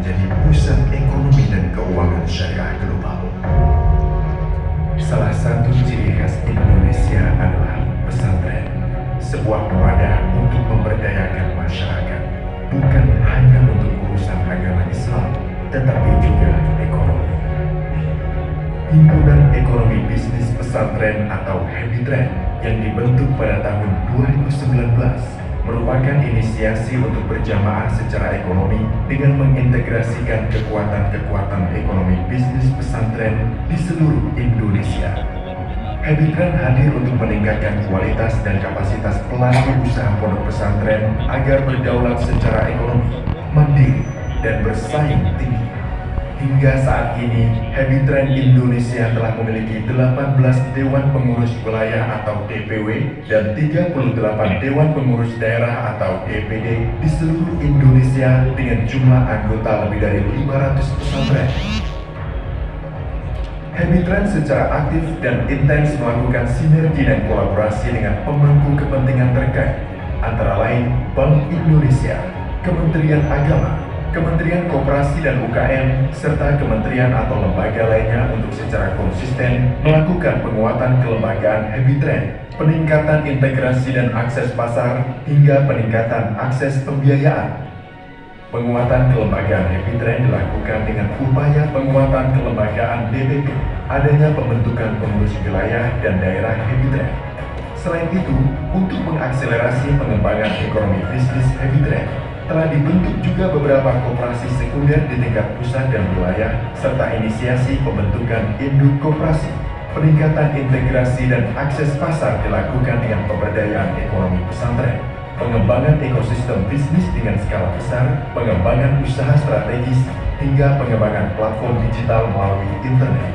menjadi pusat ekonomi dan keuangan syariah global. Salah satu ciri khas Indonesia adalah pesantren, sebuah wadah untuk memberdayakan masyarakat, bukan hanya untuk urusan agama Islam, tetapi juga ekonomi. Himpunan Ekonomi Bisnis Pesantren atau Habitren yang dibentuk pada tahun 2019 merupakan inisiasi untuk berjamaah secara ekonomi dengan mengintegrasikan kekuatan-kekuatan ekonomi bisnis pesantren di seluruh Indonesia. Habitren hadir untuk meningkatkan kualitas dan kapasitas pelaku usaha pondok pesantren agar berdaulat secara ekonomi, mandiri, dan bersaing tinggi. Hingga saat ini, Habitren Indonesia telah memiliki 18 Dewan Pengurus Wilayah atau DPW dan 38 Dewan Pengurus Daerah atau DPD di seluruh Indonesia dengan jumlah anggota lebih dari 500 pesantren. Habitren secara aktif dan intens melakukan sinergi dan kolaborasi dengan pemangku kepentingan terkait, antara lain Bank Indonesia, Kementerian Agama, Kementerian Koperasi dan UKM, serta kementerian atau lembaga lainnya untuk secara konsisten melakukan penguatan kelembagaan Habitren, peningkatan integrasi dan akses pasar, hingga peningkatan akses pembiayaan. Penguatan kelembagaan Habitren dilakukan dengan upaya penguatan kelembagaan DPP, adanya pembentukan pengurus wilayah dan daerah Habitren. Selain itu, untuk mengakselerasi pengembangan ekonomi bisnis Habitren, telah dibentuk juga beberapa koperasi sekunder di tingkat pusat dan wilayah, serta inisiasi pembentukan induk koperasi. Peningkatan integrasi dan akses pasar dilakukan dengan pemberdayaan ekonomi pesantren, pengembangan ekosistem bisnis dengan skala besar, pengembangan usaha strategis, hingga pengembangan platform digital melalui internet.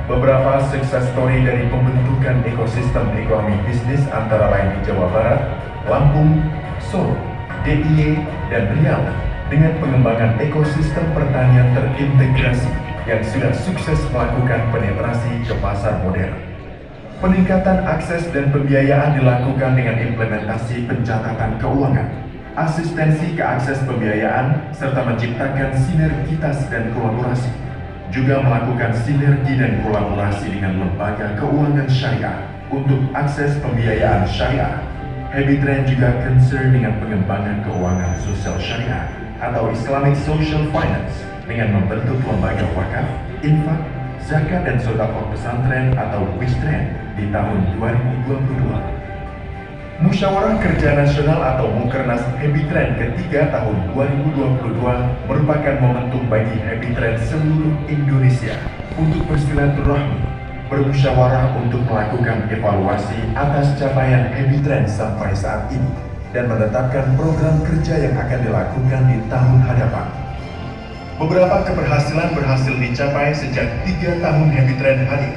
Beberapa sukses story dari pembentukan ekosistem ekonomi bisnis antara lain di Jawa Barat, Lampung, Solo, DIY, dan Riau dengan pengembangan ekosistem pertanian terintegrasi yang sudah sukses melakukan penetrasi ke pasar modern. Peningkatan akses dan pembiayaan dilakukan dengan implementasi pencatatan keuangan, asistensi ke akses pembiayaan, serta menciptakan sinergitas dan kolaborasi. Juga melakukan sinergi dan kolaborasi dengan lembaga keuangan syariah untuk akses pembiayaan syariah. Habitren juga concern dengan pengembangan keuangan sosial syariah atau Islamic Social Finance dengan membentuk lembaga wakaf, infak, zakat dan sedekah pesantren atau WISTREN di tahun 2022. Musyawarah Kerja Nasional atau Mukernas Habitren ketiga tahun 2022 merupakan momentum bagi Habitren seluruh Indonesia untuk bersilaturahmi, bermusyawarah untuk melakukan evaluasi atas capaian Habitren sampai saat ini, dan menetapkan program kerja yang akan dilakukan di tahun hadapan. Beberapa keberhasilan berhasil dicapai sejak 3 tahun Habitren hadir.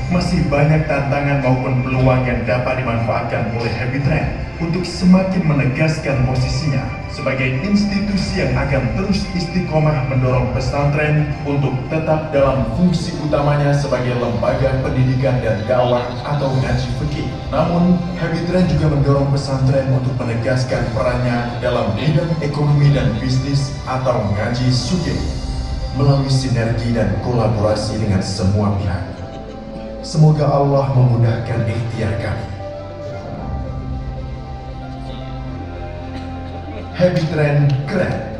Masih banyak tantangan maupun peluang yang dapat dimanfaatkan oleh Habitren untuk semakin menegaskan posisinya sebagai institusi yang akan terus istiqomah mendorong pesantren untuk tetap dalam fungsi utamanya sebagai lembaga pendidikan dan dakwah atau ngaji fikih. Namun, Habitren juga mendorong pesantren untuk menegaskan perannya dalam bidang ekonomi dan bisnis atau ngaji sugih melalui sinergi dan kolaborasi dengan semua pihak. Semoga Allah memudahkan ikhtiar kami. Habitren keren.